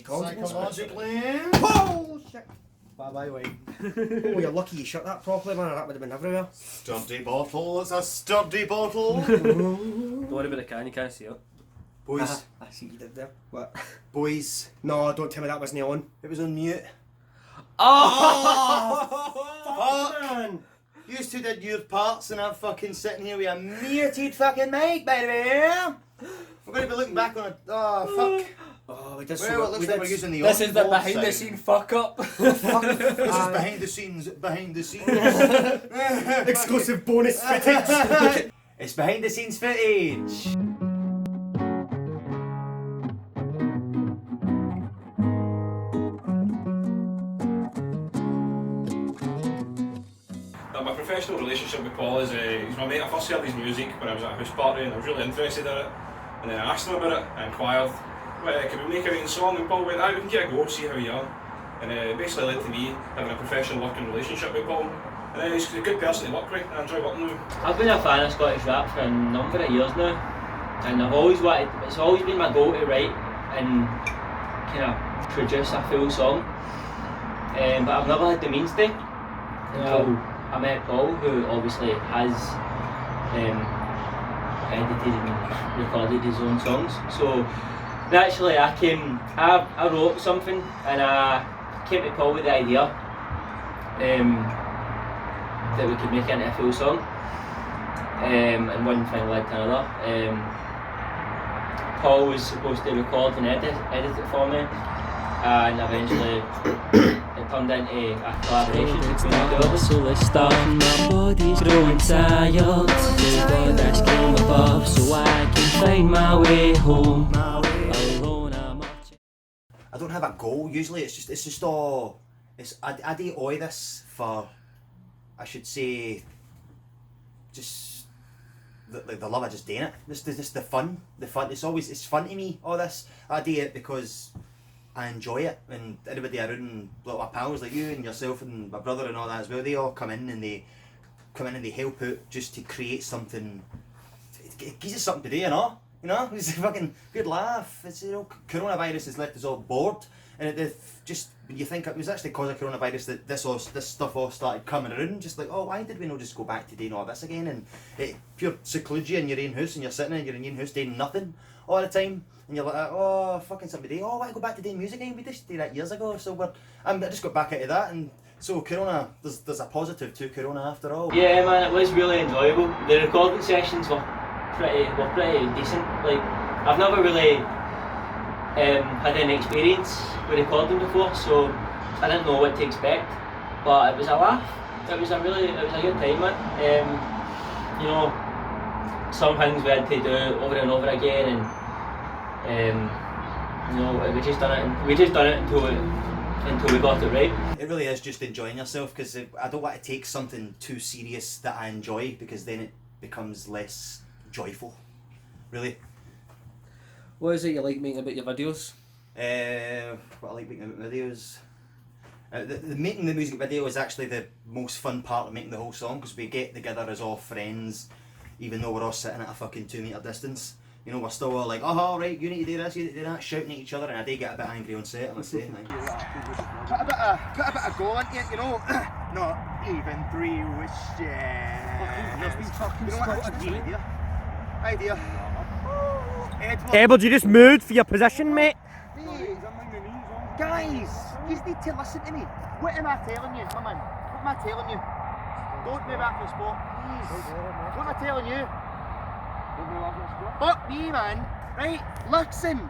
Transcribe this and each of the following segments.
Psychologically. Oh shit! Bye wine. Oh, you're lucky you shut that properly, man, or that would have been everywhere. Sturdy bottle, it's a sturdy bottle. Don't worry about the can, you can't see it. Boys. I see you did there. What? Boys. No, don't tell me that wasn't on. It was on mute. Oh! Fuck, man! You two did your parts and I'm fucking sitting here with a muted fucking mic, by the way. We're going to be looking back on it. Oh, fuck. Oh, we did Well, so it looks like we're using the This is the on-board behind the sound. scene fuck up. This is behind the scenes, exclusive bonus footage. It's behind the scenes footage. My professional relationship with Paul is he's my mate. I first heard his music when I was at a house party and I was really interested in it. And then I asked him about it, I inquired, can we make a written song? And Paul went, we can give it a go, see how you are. And it basically led to me having a professional working relationship with Paul. And he's a good person to work with, I enjoy working with him. I've been a fan of Scottish rap for a number of years now, and I've always wanted, it's always been my goal to write and kind of produce a full song, but I've never had the means to until I met Paul, who obviously has edited and recorded his own songs. So naturally I wrote something and I came to Paul with the idea that we could make it into a full song, and one thing led to another. Paul was supposed to record and edit it for me, and eventually it turned into a collaboration between the two of us. So let's start. My body's growing tired, there's God that's came above, so I can find my way home. Alone I'm I don't have a goal usually, it's just all, I do all this for, I should say, just the love of just doing it. This the fun. It's fun to me, all this. I do it because I enjoy it, and everybody around, like my pals like you and yourself and my brother and all that as well, they all come in and they help out just to create something. It gives us something to do, you know? It's a fucking good laugh. It's, coronavirus has left us all bored, and just when you think it was actually because of coronavirus that this stuff all started coming around, just like, oh, why did we not just go back to doing all this again? And it pure secludes you in your own house, and you're sitting in your own house doing nothing all the time, and you're like, oh, fucking somebody, oh, I want to go back to doing music again. We just did that years ago, so I just got back into that, and so Corona, there's a positive to Corona after all. Yeah, man, it was really enjoyable. The recording sessions were pretty decent. Like, I've never really had any experience with recording before, so I didn't know what to expect, but it was a laugh. It was a good time, man. Some things we had to do over and over again, and we just done it until we got it right. It really is just enjoying yourself, because I don't want to take something too serious that I enjoy, because then it becomes less joyful, really. What is it you like making about your videos? What I like making about videos? The making the music video is actually the most fun part of making the whole song, because we get together as all friends, even though we're all sitting at a fucking 2 metre distance. We're still all like, oh right, you need to do this, you need to do that, shouting at each other, and I do get a bit angry on set, I must say. Put a bit of goal into it, Not even 3 wishes. Idea. Edward, you just moved for your position, mate. Guys, you need to listen to me. What am I telling you, my man? What am I telling you? Don't move after the sport, please. What am I telling you? Don't move after the sport. Fuck me, man. Right? Listen.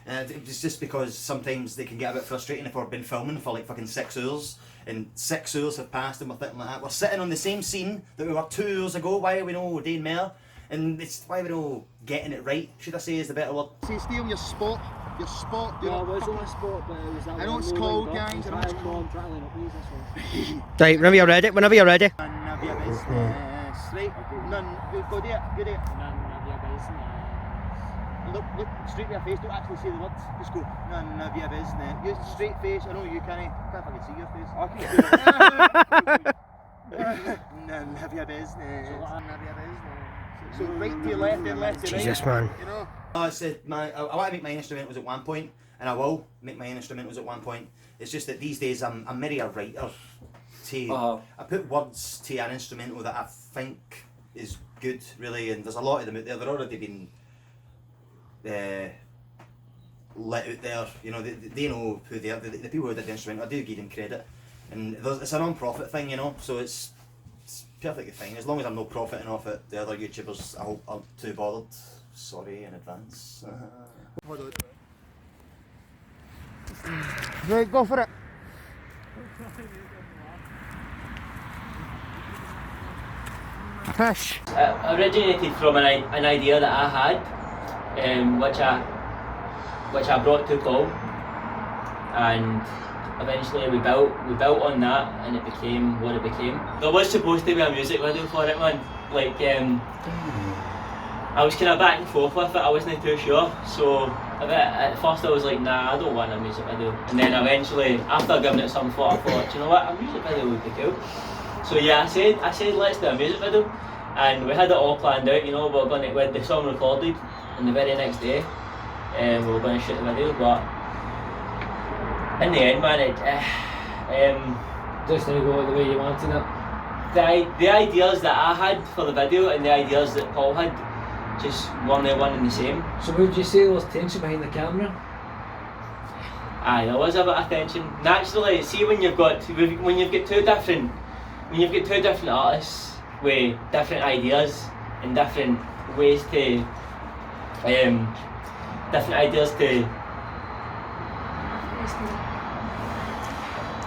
It's just because sometimes they can get a bit frustrating if we've been filming for like fucking 6 hours, and 6 hours have passed and we're thinking like that. We're sitting on the same scene that we were 2 hours ago. Why are we not doing more? And it's why we're all getting it right, should I say, is the better word. See, stay on your spot. Your spot. No, it was on a spot, but it was that. I know it's cold, guys. I know it's cold. Right, whenever you're ready. None of your business. Right? None. Go there. Go there. None of your business. Look straight in your face. Don't actually say the words. Just go. None of your business. Use straight face. I know you can't fucking see your face. I can. None of your business. None of your business. So right to your left, then left to right. Jesus, man. I said, I want to make my instrumentals at one point, and I will make my own instrumentals at one point. It's just that these days I'm merely a writer. I put words to an instrumental that I think is good, really, and there's a lot of them out there. They're already been let out there. You know, they know who they are. The people who did the instrumental, I do give them credit, and it's a non-profit thing, you know. So it's perfectly fine as long as I'm not profiting off it. The other YouTubers, I hope, aren't too bothered. Sorry in advance. Right, go for it. Fish. Originated from an idea that I had, which I brought to Paul, and eventually we built on that, and it became what it became. There was supposed to be a music video for it, man. Like I was kind of back and forth with it. I wasn't too sure. So at first I was like, nah, I don't want a music video. And then eventually, after giving it some thought, I thought, you know what, a music video would be cool. So yeah, I said let's do a music video, and we had it all planned out. You know, we had the song recorded, and the very next day, we were going to shoot the video. But in the end, man, Just didn't go the way you wanted it. The ideas that I had for the video and the ideas that Paul had just weren't one and the same. So would you say there was tension behind the camera? Aye, there was a bit of tension. Naturally, see when you've got two different artists with different ideas and different ways to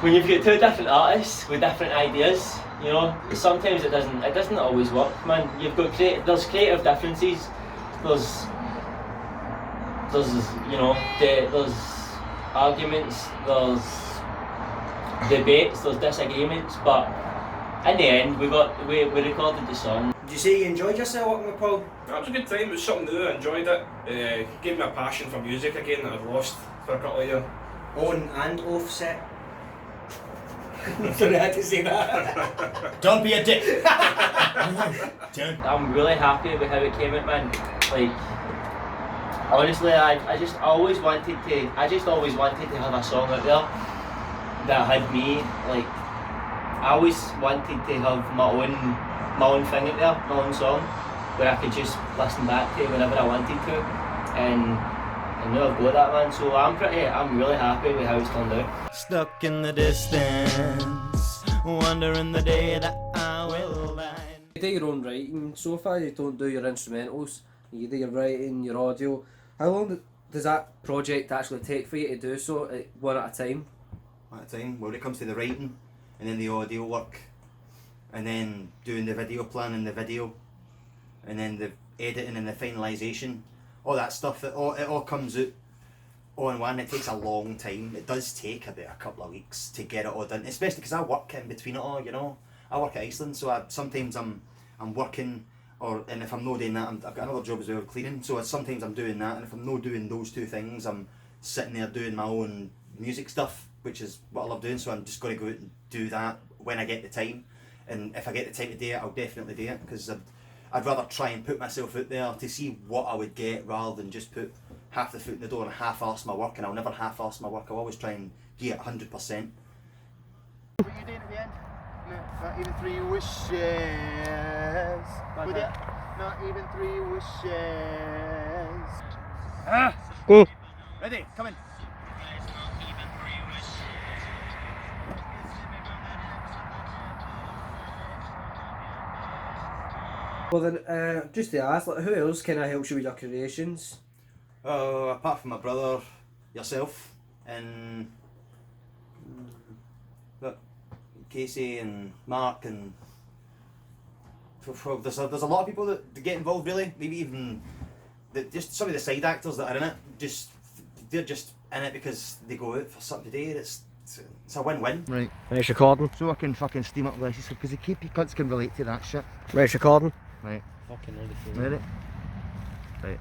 when you've got two different artists with different ideas, you know, sometimes it doesn't always work, man. There's creative differences. There's you know, there's arguments, there's debates, there's disagreements, but in the end we recorded the song. Did you say you enjoyed yourself working with Paul? That was a good time. It was something new. I enjoyed it. Gave me a passion for music again that I'd lost for a couple of years. On and off set. Sorry, I had to say that. Don't be a dick. I'm really happy with how it came out, man. Like, honestly, I just always wanted to have a song out there that had me. Like, I always wanted to have my own thing out there, my own song, where I could just listen back to whenever I wanted to, and now I've got that, man. So I'm really happy with how it's turned out. Stuck in the distance, wondering the day that I will die. You do your own writing so far, you don't do your instrumentals, you do your writing, your audio. How long does that project actually take for you to do so, one at a time? One at a time. Well, when it comes to the writing, and then the audio work, and then doing the video plan and the video, and then the editing and the finalisation, all that stuff, it all comes out all in one. It takes a long time. It does take about a couple of weeks to get it all done, especially because I work in between it all, you know. I work at Iceland, so sometimes I'm working, and if I'm not doing that, I've got another job as well, cleaning, so sometimes I'm doing that, and if I'm not doing those two things, I'm sitting there doing my own music stuff, which is what I love doing, so I'm just going to go out and do that when I get the time. And if I get the time to do it, I'll definitely do it, because I'd rather try and put myself out there to see what I would get, rather than just put half the foot in the door and half-arse my work. And I'll never half-arse my work. I'll always try and give it 100%. What are you doing at the end? Not even 3 wishes. With it? Not even 3 wishes. Go. Ready? Come in. Well then, just to ask, like, who else kind of helps you with your creations? Apart from my brother, yourself, and Casey and Mark, and there's a lot of people that get involved, really. Maybe even just some of the side actors that are in it. They're just in it because they go out for something to do. It's a win-win. Right. Right, recording. So I can fucking steam up this, because the keep you cunts can relate to that shit. Right, recording. Right. Fucking ready. Ready?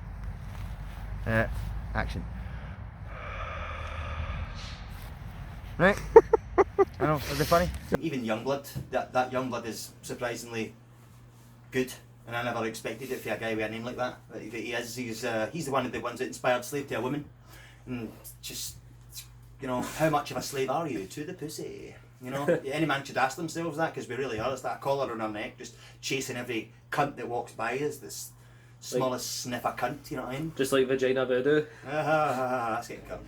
Right. Action. Right. I know, is it funny? Even Youngblood, that Youngblood is surprisingly good, and I never expected it for a guy with a name like that. But he is. He's the one of the ones that inspired Slave to a Woman, and just, you know, how much of a slave are you to the pussy? You know, any man should ask themselves that, because we really are. It's that collar on our neck, just chasing every cunt that walks by us. This smallest sniff a cunt, you know what I mean? Just like vagina voodoo. That's getting cut.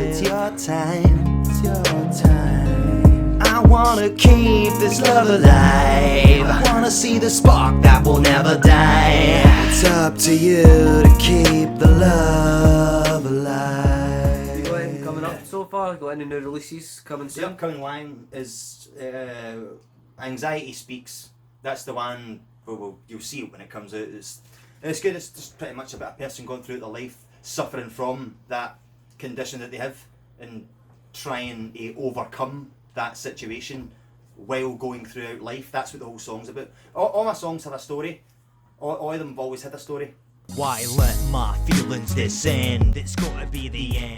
It's your time. It's your time. I wanna keep this love alive. I wanna see the spark that will never die. It's up to you to keep the love alive. Coming up so far? Got any new releases coming The soon? upcoming one is Anxiety Speaks. That's the one, well, you'll see it when it comes out. It's good. It's just pretty much about a person going through their life, suffering from that condition that they have, and trying to overcome that situation while going throughout life. That's what the whole song's about. All my songs have a story. All of them have always had a story. Why let my feelings descend? It's gotta be the end.